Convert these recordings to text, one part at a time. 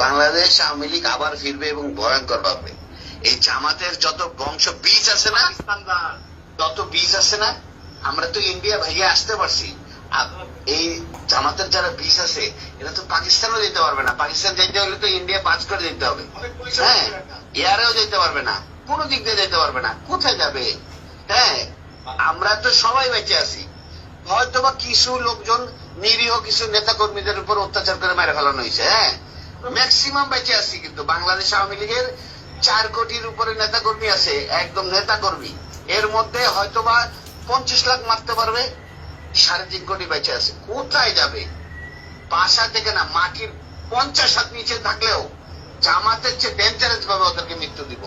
বাংলাদেশ আওয়ামী লীগ আবার ফিরবে এবং ভয়ঙ্কর ভাবে। এই জামাতের যত বংশ বীজ আছে না, যত বীজ আছে না, আমরা তো ইন্ডিয়া ভাইয়া আসতে পারছি। এই জামাতের যারা বীজ আছে এরা তো পাকিস্তানও যেতে পারবে না। পাকিস্তান যেতে হলে তো ইন্ডিয়া পাস করে যেতে হবে। হ্যাঁ, এয়ারেও যেতে পারবে না, কোন দিক দিয়ে যেতে পারবে না। কোথায় যাবে? হ্যাঁ, আমরা তো সবাই বেঁচে আছি। হয়তোবা কিছু লোকজন নিরীহ কিছু নেতা কর্মীদের উপর অত্যাচার করে মেরে ফেলানো হয়েছে। হ্যাঁ, ম্যাক্সিমাম বেঁচে আছি। কিন্তু বাংলাদেশ আওয়ামী লীগের 4 কোটির উপরে নেতা কর্মী আছে, একদম নেতা কর্মী। এর মধ্যে হয়তোবা 25 লাখ মারতে পারবে, 3.5 কোটি বেঁচে আছে। কোথায় যাবে? বাসা থেকে না, মাটির 50 হাত নিচে থাকলেও জামাতের চেয়ে ডেঞ্জারাস ভাবে ওদেরকে মৃত্যু দিব।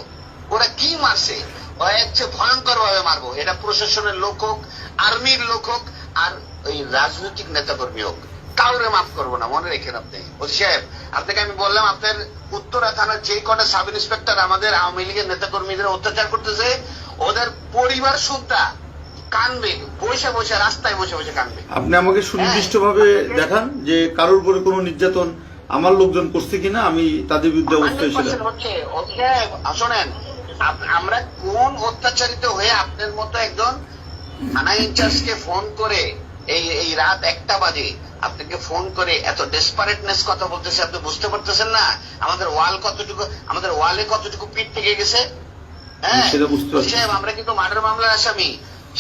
ওরা কি মারছে, হচ্ছে ভয়ঙ্কর ভাবে মারবো। এটা প্রশাসনের লোক হোক, আর্মির লোক হোক, আর ওই রাজনৈতিক নেতা কর্মী হোক, কাউরে মাফ করবো না। মনে রেখেন আপনি। ওসি সাহেব, আপনাকে আমি বললাম, আপনার উত্তরা থানার যে কটা সাব ইন্সপেক্টর আমাদের আওয়ামী লীগের নেতা কর্মীদের অত্যাচার করতেছে, ওদের পরিবার সুদ্ধা কানবে, বসে বসে রাস্তায় বসে বসে কানবে। আপনি আমাকে সুনির্দিষ্ট ভাবে দেখান যে কারোর উপরে কোনো নির্যাতন আমার লোকজন করছে কিনা, আমি তাদের বিরুদ্ধে অবস্থা হিসেবে হচ্ছে। শোনেন, আমরা কোন অত্যাচারিত হয়ে আপনার মতো একজন থানা ইনচার্জকে ফোন করে এই রাত 1টা বাজে আপনাকে ফোন করে এত ডেসপারেটনেস কথা বলতেছে, আপনি বুঝতে পারতেছেন না আমাদের ওয়ালে কতটুকু পিঠ থেকে গেছে। হ্যাঁ, আমরা কিন্তু মার্ডার মামলার আসামি,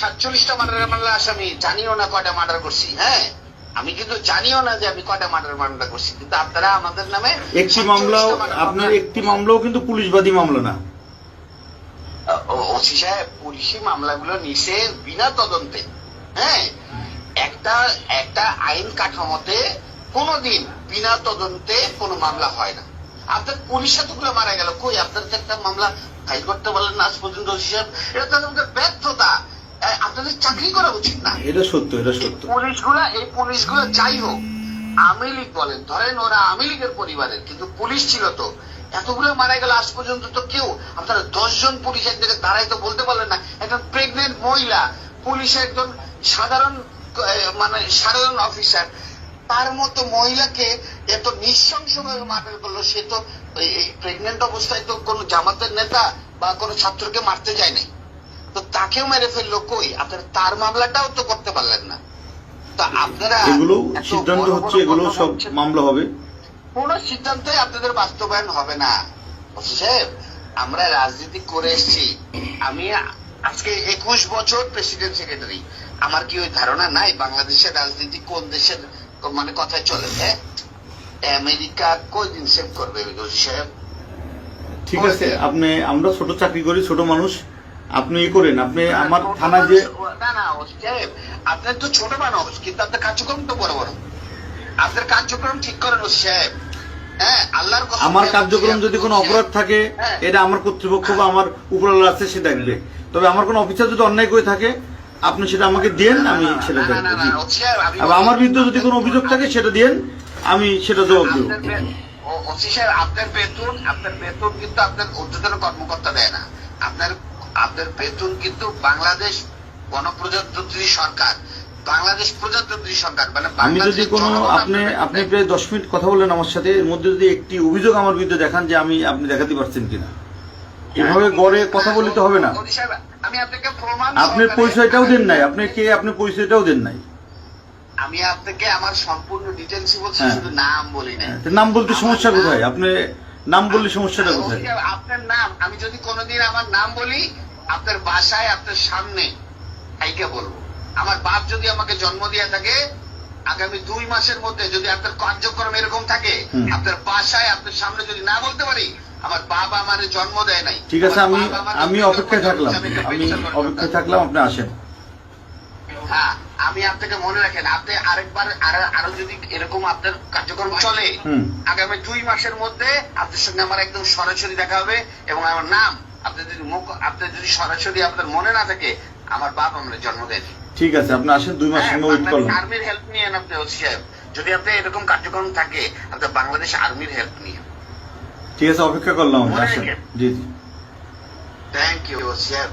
47টা মার্ডার মামলার আসামি। জানিও না কয়টা মার্ডার করছি। হ্যাঁ, আমি কিন্তু জানিও না যে আমি কয়টা মামলা করছি। কিন্তু আপনারা আমাদের নামে একটি মামলাও, আপনার একটি মামলাও কিন্তু পুলিশবাদী মামলা না। ওসি সাহেব, পুলিশি মামলাগুলো নিছে বিনা তদন্তে। হ্যাঁ, একটা আইন কাঠামোতে কোনদিন বিনা তদন্তে কোনো মামলা হয় না। আপনার পুলিশ এতগুলো মারা গেল, কই আপনার একটা মামলা ফাইল করতে বলেন না আজ পর্যন্ত? ওসি সাহেব, এটা তো আমাদের ব্যর্থতা। আপনাদের চাকরি করা উচিত না। এটা সত্য, এটা সত্য। এই পুলিশগুলো যাই হোক, আওয়ামী লীগ বলেন, ধরেন ওরা আওয়ামী লীগের পরিবারের, কিন্তু পুলিশ ছিল তো। এতগুলো মারা গেল, আজ পর্যন্ত তো কেউ, আপনারা 10 জন পুলিশ এক জায়গায় দাঁড়াই তো বলতে পারলেন না একজন প্রেগনেন্ট মহিলা পুলিশ, একজন সাধারণ অফিসার, তার মতো মহিলাকে এত নৃশংসভাবে মার্ডার করলো। সে তো এই প্রেগনেন্ট অবস্থায় তো কোন জামাতের নেতা বা কোন ছাত্রকে মারতে যায় নাই, তো তাকেও মেরে ফেললো। কই আপনারা তার মামলাটাও তো করতে পারলেন না। তো আপনারা এগুলো সিদ্ধান্ত হচ্ছে, এগুলো সব মামলা হবে। কোন সিদ্ধান্তই আপনাদের বাস্তবায়ন হবে না। সাহেব, আমরা রাজনীতি করে এসেছি। আমি আজকে 21 বছর প্রেসিডেন্ট সেক্রেটারি। আমার কি ওই ধারণা নাই বাংলাদেশের রাজনীতি কোন দেশের কথায় চলে? হ্যাঁ, আমেরিকা কয়দিন সেভ করবে সাহেব? ঠিক আছে, আমরা ছোট চাকরি করি, ছোট মানুষ, আপনি করেন। আপনি আমার থানা যে না সাহেব, আপনার তো ছোট মানুষ, কিন্তু আপনার কার্যক্রম তো বড় বড়। আপনার কার্যক্রম ঠিক করেন সাহেব। হ্যাঁ, আল্লাহর কসম, আমার কার্যক্রম যদি কোনো অপরাধ থাকে, এটা আমার কর্তৃপক্ষ বা আমার উপরওয়ালা আছে, সে দেখবে। তবে আমার কোনো অফিসার যদি অন্যায় করে থাকে, আপনি সেটা আমাকে দেন, আমি সেটা দেখবো। আমার বিরুদ্ধে যদি কোনো অভিযোগ থাকে সেটা দেন, আমি সেটা জবাব দেবো। আপনার বেতন কিন্তু আপনার ঊর্ধ্বতন কর্মকর্তা দেয় না। আপনার বেতন কিন্তু বাংলাদেশ গণপ্রজাতন্ত্রী সরকার, বাংলাদেশ প্রজাতন্ত্রী সরকার, মানে আমি যদি কোনো আপনি প্রায় 10 মিনিট কথা বললেন আমার সাথে, এর মধ্যে যদি একটি অভিযোগ আমার বিরুদ্ধে দেখান যে আপনি দেখাতে পারছেন কিনা, এভাবে গড়ে কথা বললে তো হবে না। আমি আপনাকে প্রমাণ, আপনার পরিচয়টাও দেন নাই, আপনি কে, আপনি পরিচয়টাও দেন নাই। আমি আপনাকে আমার সম্পূর্ণ ডিটেইলস বলছি, শুধু নাম বলি না। নাম বলতে সমস্যা কোথায়? আপনি নাম বললে সমস্যাটা কোথায়? আপনার নাম, আমি যদি কোনোদিন আমার নাম বলি, আপনার বাসায় আপনার সামনে আইকে বলবো। আমার বাপ যদি আমাকে জন্ম দিয়ে থাকে, আগামী 2 মাসের মধ্যে যদি আপনার কার্যক্রম এরকম থাকে, আপনার বাসায় আপনার সামনে যদি না বলতে পারি, আমার বাবা আমার জন্ম দেয় নাই। ঠিক আছে, আমি অপেক্ষায় থাকলাম, আপনি আসেন। হ্যাঁ, আমি আপনাকে মনে রাখেন, আপনি আরেকবার আরো যদি এরকম আপনার কার্যক্রম চলে, আগামী 2 মাসের মধ্যে আপনার সঙ্গে আমার একদম সরাসরি দেখা হবে। এবং আমার নাম আপনার যদি সরাসরি আপনার মনে না থাকে, আমার বাপ আমার জন্ম দেয়নি। ঠিক আছে, আপনি আসেন, 2 মাস সময় ওয়েট করলাম। আর্মির হেল্প নিয়েন আপনি ওসি সাহেব, যদি আপনি এরকম কার্যক্রম থাকে, আপনার বাংলাদেশ আর্মির হেল্প নিয়ে। ঠিক আছে, অপেক্ষা করলাম, আসেন। জি জি, থ্যাংক ইউ ওসি সাহেব।